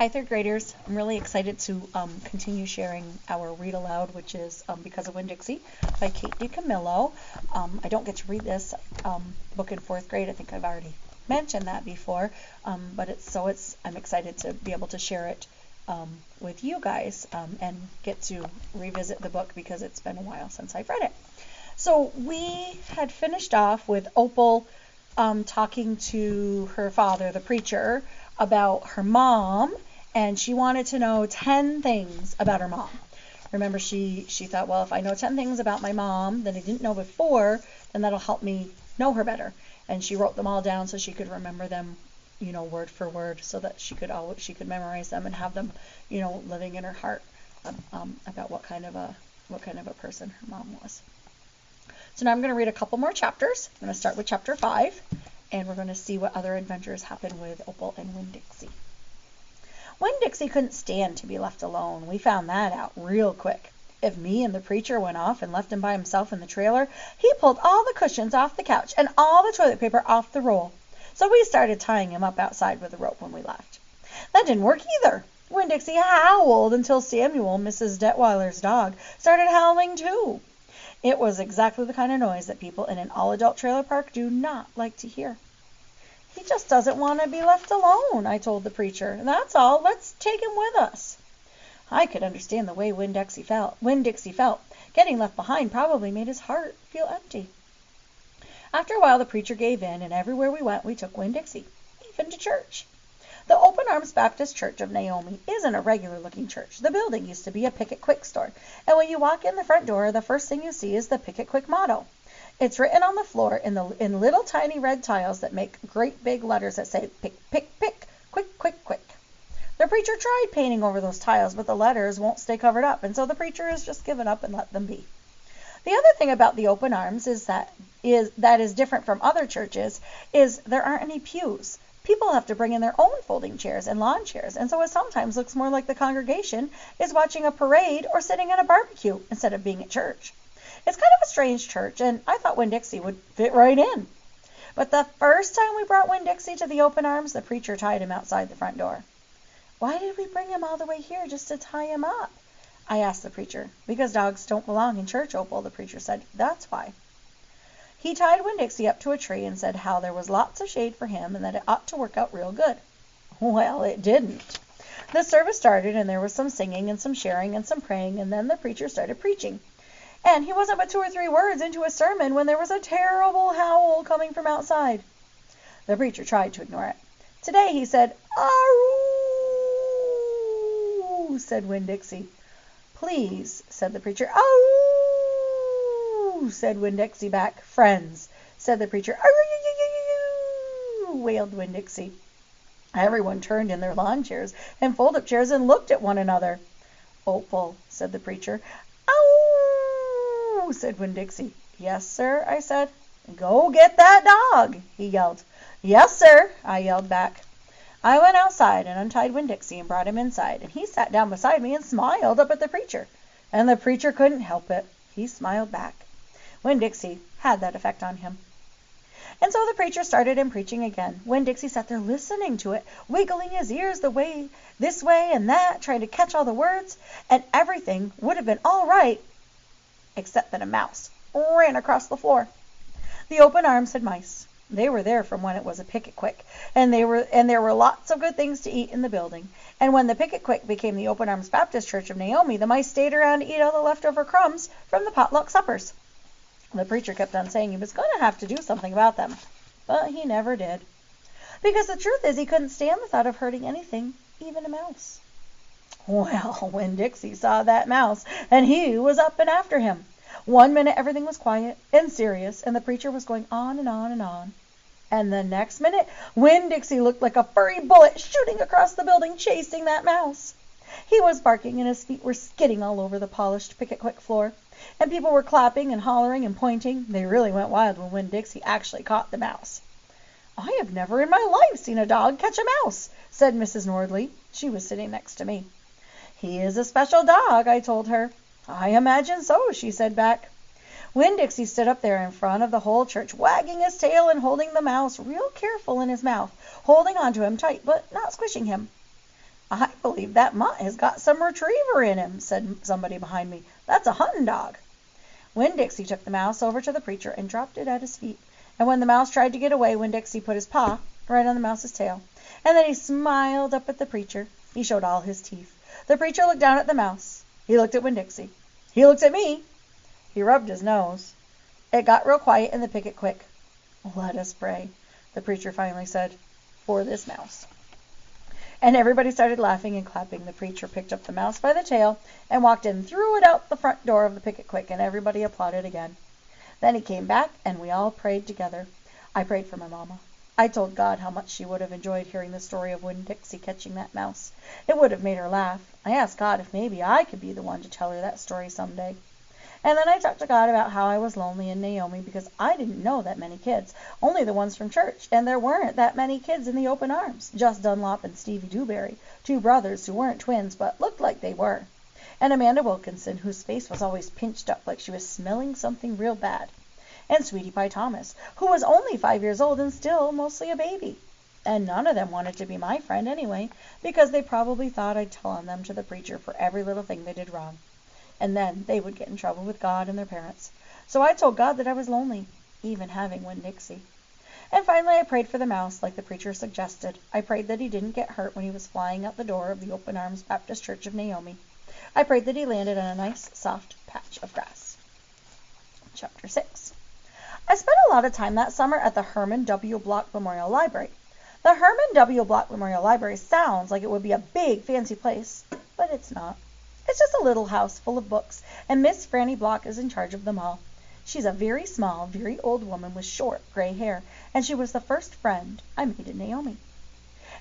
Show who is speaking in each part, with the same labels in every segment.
Speaker 1: Hi, third graders. I'm really excited to continue sharing our Read Aloud, which is Because of Winn Dixie by Kate DiCamillo. I don't get to read this book in fourth grade. I think I've already mentioned that before, but I'm excited to be able to share it with you guys and get to revisit the book because it's been a while since I've read it. So we had finished off with Opal talking to her father, the preacher, about her mom, and she wanted to know 10 things about her mom. Remember, she thought, well, if I know 10 things about my mom that I didn't know before, then that'll help me know her better. And she wrote them all down so she could remember them, word for word, so that she could memorize them and have them, living in her heart about what kind of a person her mom was. So now I'm going to read a couple more chapters. I'm going to start with chapter 5. And we're going to see what other adventures happen with Opal and Winn Dixie. Winn Dixie couldn't stand to be left alone. We found that out real quick. If me and the preacher went off and left him by himself in the trailer, he pulled all the cushions off the couch and all the toilet paper off the roll. So we started tying him up outside with a rope when we left. That didn't work either. Winn Dixie howled until Samuel, Mrs. Detweiler's dog, started howling too. It was exactly the kind of noise that people in an all-adult trailer park do not like to hear. He just doesn't want to be left alone, I told the preacher. That's all. Let's take him with us. I could understand the way Winn Dixie felt. Getting left behind probably made his heart feel empty. After a while, the preacher gave in, and everywhere we went, we took Winn Dixie, even to church. The Open Arms Baptist Church of Naomi isn't a regular-looking church. The building used to be a Picket Quick store, and when you walk in the front door, the first thing you see is the Picket Quick motto. It's written on the floor in little tiny red tiles that make great big letters that say, pick, pick, pick, quick, quick, quick. The preacher tried painting over those tiles, but the letters won't stay covered up, and so the preacher has just given up and let them be. The other thing about the Open Arms that is different from other churches is there aren't any pews. People have to bring in their own folding chairs and lawn chairs, and so it sometimes looks more like the congregation is watching a parade or sitting at a barbecue instead of being at church. It's kind of a strange church, and I thought Winn Dixie would fit right in. But the first time we brought Winn Dixie to the Open Arms, the preacher tied him outside the front door. Why did we bring him all the way here just to tie him up? I asked the preacher. Because dogs don't belong in church, Opal, the preacher said. That's why. He tied Winn Dixie up to a tree and said how there was lots of shade for him and that it ought to work out real good. Well, it didn't. The service started and there was some singing and some sharing and some praying, and then the preacher started preaching. And he wasn't but 2 or 3 words into a sermon when there was a terrible howl coming from outside. The preacher tried to ignore it. Today, he said, "Aroo," said Winn Dixie. "Please," said the preacher. "Aroo," said Winn Dixie back. "Friends," said the preacher. "Aroo," wailed Winn Dixie. Everyone turned in their lawn chairs and fold-up chairs and looked at one another. "Opal," said the preacher. "Ow," said Winn Dixie. "Yes, sir," I said. "Go get that dog," he yelled. "Yes, sir," I yelled back. I went outside and untied Winn Dixie and brought him inside, and he sat down beside me and smiled up at the preacher. And the preacher couldn't help it. He smiled back. Winn Dixie had that effect on him. And so the preacher started in preaching again. Winn Dixie sat there listening to it, wiggling his ears this way and that, trying to catch all the words, and everything would have been all right, except that a mouse ran across the floor. The Open Arms had mice. They were there from when it was a Picket Quick, and there were lots of good things to eat in the building. And when the Picket Quick became the Open Arms Baptist Church of Naomi, the mice stayed around to eat all the leftover crumbs from the potluck suppers. The preacher kept on saying he was going to have to do something about them, but he never did. Because the truth is he couldn't stand the thought of hurting anything, even a mouse. Well, Winn Dixie saw that mouse, and he was up and after him. One minute everything was quiet and serious, and the preacher was going on and on and on. And the next minute, Winn Dixie looked like a furry bullet shooting across the building, chasing that mouse. He was barking, and his feet were skidding all over the polished Picket Quick floor. And people were clapping and hollering and pointing. They really went wild when Winn Dixie actually caught the mouse. "I have never in my life seen a dog catch a mouse," said Mrs. Nordley. She was sitting next to me. "He is a special dog," I told her. "I imagine so," she said back. Winn Dixie stood up there in front of the whole church, wagging his tail and holding the mouse real careful in his mouth, holding on to him tight, but not squishing him. I believe that mutt has got some retriever in him, said somebody behind me. That's a hunting dog. Winn Dixie took the mouse over to the preacher and dropped it at his feet. And when the mouse tried to get away, Winn Dixie put his paw right on the mouse's tail. And then he smiled up at the preacher. He showed all his teeth. The preacher looked down at the mouse. He looked at Winn Dixie. He looked at me. He rubbed his nose. It got real quiet in the picket quick. Let us pray, the preacher finally said, for this mouse. And everybody started laughing and clapping. The preacher picked up the mouse by the tail and walked in, threw it out the front door of the picket quick, and everybody applauded again. Then he came back, and we all prayed together. I prayed for my mama. I told God how much she would have enjoyed hearing the story of Winn Dixie catching that mouse. It would have made her laugh. I asked God if maybe I could be the one to tell her that story someday. And then I talked to God about how I was lonely in Naomi because I didn't know that many kids, only the ones from church, and there weren't that many kids in the open arms, just Dunlop and Stevie Dewberry, two brothers who weren't twins but looked like they were, and Amanda Wilkinson, whose face was always pinched up like she was smelling something real bad, and Sweetie Pie Thomas, who was only 5 years old and still mostly a baby. And none of them wanted to be my friend anyway, because they probably thought I'd tell on them to the preacher for every little thing they did wrong. And then they would get in trouble with God and their parents. So I told God that I was lonely, even having Winn Dixie. And finally I prayed for the mouse, like the preacher suggested. I prayed that he didn't get hurt when he was flying out the door of the Open Arms Baptist Church of Naomi. I prayed that he landed on a nice, soft patch of grass. Chapter 6. I spent a lot of time that summer at the Herman W. Block Memorial Library. The Herman W. Block Memorial Library sounds like it would be a big, fancy place, but it's not. It's just a little house full of books, and Miss Franny Block is in charge of them all. She's a very small, very old woman with short, gray hair, and she was the first friend I made in Naomi.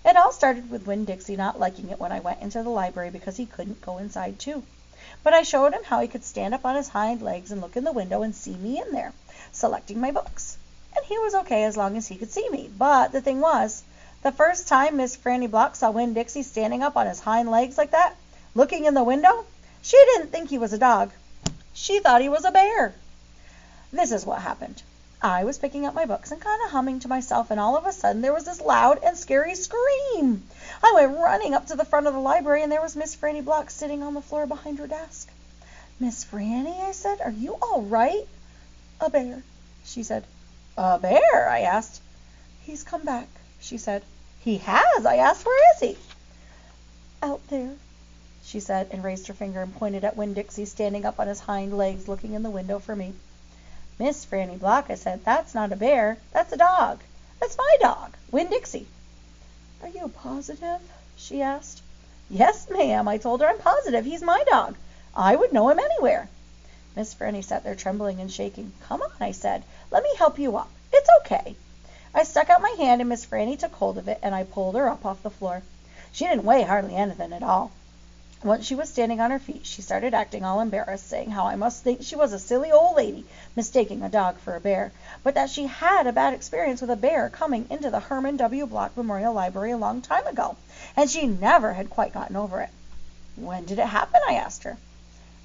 Speaker 1: It all started with Winn Dixie not liking it when I went into the library because he couldn't go inside too. But I showed him how he could stand up on his hind legs and look in the window and see me in there, selecting my books. And he was okay as long as he could see me. But the thing was, the first time Miss Franny Block saw Winn Dixie standing up on his hind legs like that, looking in the window, she didn't think he was a dog. She thought he was a bear. This is what happened. I was picking up my books and kind of humming to myself, and all of a sudden there was this loud and scary scream. I went running up to the front of the library, and there was Miss Franny Block sitting on the floor behind her desk. Miss Franny, I said, are you all right? A bear, she said. A bear? I asked. He's come back, she said. He has? I asked. Where is he? Out there, she said, and raised her finger and pointed at Winn Dixie standing up on his hind legs looking in the window for me. Miss Franny Block, I said, that's not a bear. That's a dog. That's my dog, Winn Dixie. Are you positive? She asked. Yes, ma'am, I told her. I'm positive. He's my dog. I would know him anywhere. Miss Franny sat there trembling and shaking. Come on, I said. Let me help you up. It's okay. I stuck out my hand and Miss Franny took hold of it and I pulled her up off the floor. She didn't weigh hardly anything at all. Once she was standing on her feet, she started acting all embarrassed, saying how I must think she was a silly old lady, mistaking a dog for a bear, but that she had a bad experience with a bear coming into the Herman W. Block Memorial Library a long time ago, and she never had quite gotten over it. When did it happen? I asked her.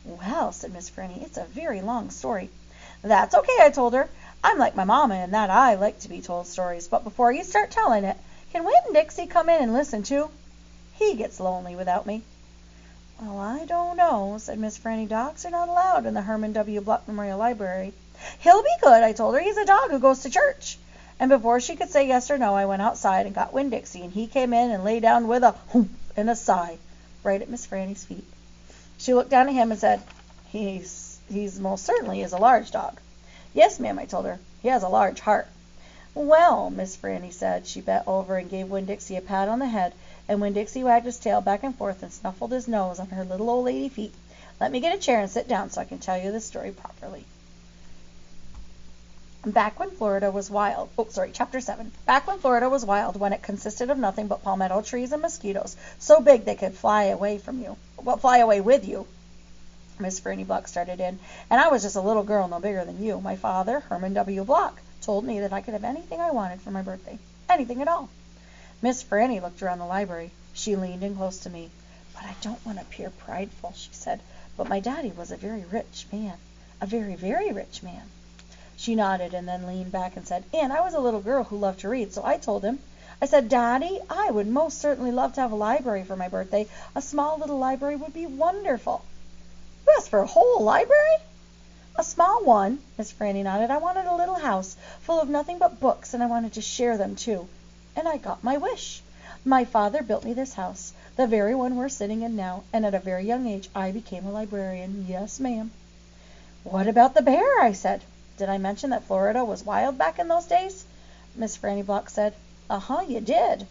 Speaker 1: Well, said Miss Franny, it's a very long story. That's okay, I told her. I'm like my mama in that I like to be told stories, but before you start telling it, can Winn Dixie come in and listen too? He gets lonely without me. Well, I don't know, said Miss Franny. Dogs are not allowed in the Herman W. Block Memorial Library. He'll be good, I told her. He's a dog who goes to church. And before she could say yes or no, I went outside and got Winn Dixie, and he came in and lay down with a whoop and a sigh right at Miss Franny's feet. She looked down at him and said, He's most certainly is a large dog. Yes, ma'am, I told her. He has a large heart. Well, Miss Franny said. She bent over and gave Winn Dixie a pat on the head, and Winn Dixie wagged his tail back and forth and snuffled his nose on her little old lady feet. Let me get a chair and sit down so I can tell you the story properly. Back when Florida was wild. Chapter 7. Back when Florida was wild, when it consisted of nothing but palmetto trees and mosquitoes, so big they could fly away with you. Miss Franny Block started in, and I was just a little girl no bigger than you. My father, Herman W. Block, told me that I could have anything I wanted for my birthday. Anything at all. Miss Franny looked around the library. She leaned in close to me. But I don't want to appear prideful, she said. But my daddy was a very rich man. A very, very rich man. She nodded and then leaned back and said, and I was a little girl who loved to read, so I told him I said, Daddy, I would most certainly love to have a library for my birthday. A small little library would be wonderful. You asked for a whole library? A small one, Miss Franny nodded. I wanted a little house full of nothing but books, and I wanted to share them too. And I got my wish. My father built me this house, the very one we're sitting in now, and at a very young age I became a librarian. Yes, ma'am. What about the bear? I said. Did I mention that Florida was wild back in those days? Miss Franny Block said. Uh-huh, you did.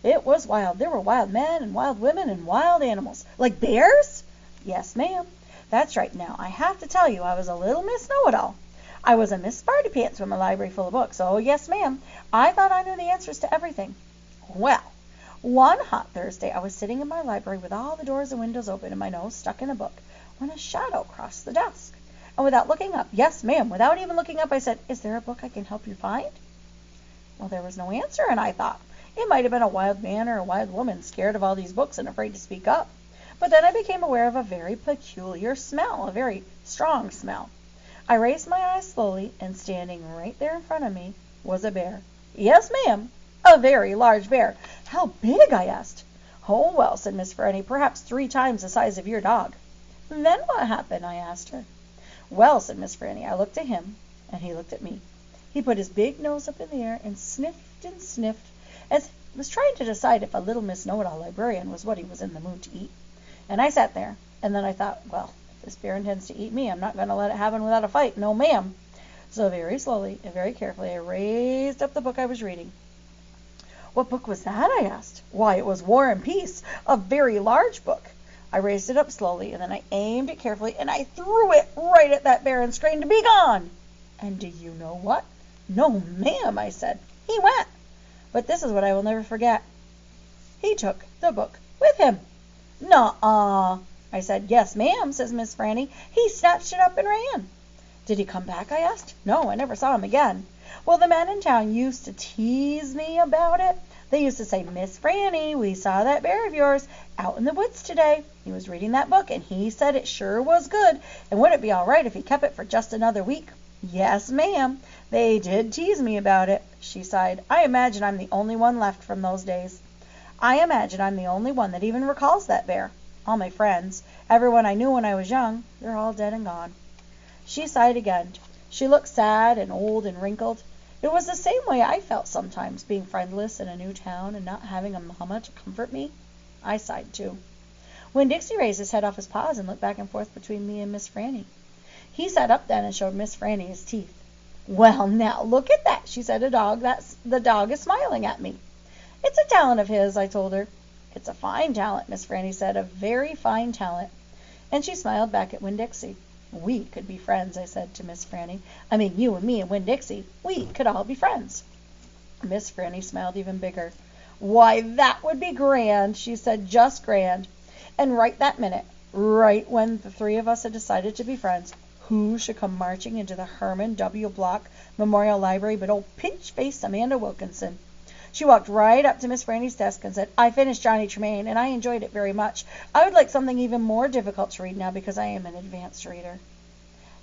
Speaker 1: It was wild. There were wild men and wild women and wild animals. Like bears? Yes, ma'am. That's right. Now, I have to tell you, I was a little Miss Know-It-All. I was a Miss Sparty Pants from a library full of books. Oh, yes, ma'am. I thought I knew the answers to everything. Well, one hot Thursday, I was sitting in my library with all the doors and windows open and my nose stuck in a book when a shadow crossed the desk. And without looking up, yes, ma'am, without even looking up, I said, Is there a book I can help you find? Well, there was no answer, and I thought, it might have been a wild man or a wild woman scared of all these books and afraid to speak up. But then I became aware of a very peculiar smell, a very strong smell. I raised my eyes slowly, and standing right there in front of me was a bear. Yes, ma'am, a very large bear. How big? I asked. Oh, well, said Miss Franny, perhaps 3 times the size of your dog. Then what happened? I asked her. Well, said Miss Franny, I looked at him, and he looked at me. He put his big nose up in the air and sniffed, as he was trying to decide if a little Miss Know-It-All librarian was what he was in the mood to eat. And I sat there, and then I thought, well, if this bear intends to eat me, I'm not going to let it happen without a fight. No, ma'am. So very slowly and very carefully, I raised up the book I was reading. What book was that? I asked. Why, it was War and Peace, a very large book. I raised it up slowly, and then I aimed it carefully, and I threw it right at that bear and screamed, Be gone! And do you know what? No, ma'am, I said. He went. But this is what I will never forget. He took the book with him. Nuh-uh, I said. Yes, ma'am, says Miss Franny. He snatched it up and ran. Did he come back? I asked. No, I never saw him again. Well, the men in town used to tease me about it. They used to say, Miss Franny, we saw that bear of yours out in the woods today. He was reading that book, and he said it sure was good, and would it be all right if he kept it for just another week? Yes, ma'am. They did tease me about it, she sighed. I imagine I'm the only one left from those days. I imagine I'm the only one that even recalls that bear. All my friends, everyone I knew when I was young, they're all dead and gone. She sighed again. She looked sad and old and wrinkled. It was the same way I felt sometimes, being friendless in a new town and not having a mamma to comfort me. I sighed too. Winn Dixie raised his head off his paws and looked back and forth between me and Miss Franny. He sat up then and showed Miss Franny his teeth. Well, now, look at that, she said. The dog is smiling at me. It's a talent of his, I told her. It's a fine talent, Miss Franny said, a very fine talent. And she smiled back at Winn Dixie. We could be friends, I said to Miss Franny. I mean, you and me and Winn Dixie, we could all be friends. Miss Franny smiled even bigger. Why, that would be grand, she said, just grand. And right that minute, right when the 3 of us had decided to be friends, who should come marching into the Herman W. Block Memorial Library but old pinch-faced Amanda Wilkinson. She walked right up to Miss Franny's desk and said, I finished Johnny Tremaine, and I enjoyed it very much. I would like something even more difficult to read now because I am an advanced reader.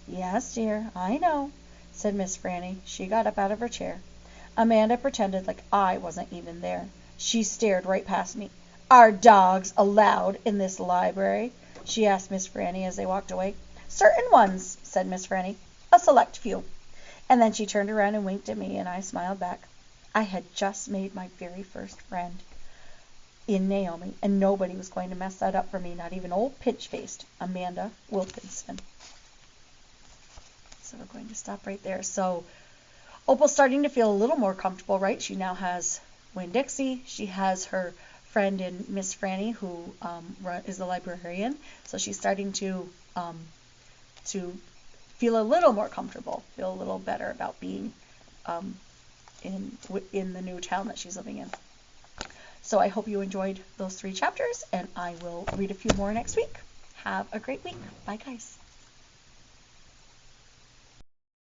Speaker 1: Yes, dear, I know, said Miss Franny. She got up out of her chair. Amanda pretended like I wasn't even there. She stared right past me. Are dogs allowed in this library? She asked Miss Franny as they walked away. Certain ones, said Miss Franny. A select few. And then she turned around and winked at me, and I smiled back. I had just made my very first friend in Naomi, and nobody was going to mess that up for me, not even old pinch-faced Amanda Wilkinson. So we're going to stop right there. So Opal's starting to feel a little more comfortable, right? She now has Winn Dixie. She has her friend in Miss Franny, who is the librarian. So she's starting to feel a little more comfortable, feel a little better about being in the new town that she's living in. So I hope you enjoyed those 3 chapters, and I will read a few more next week. Have a great week. Bye, guys.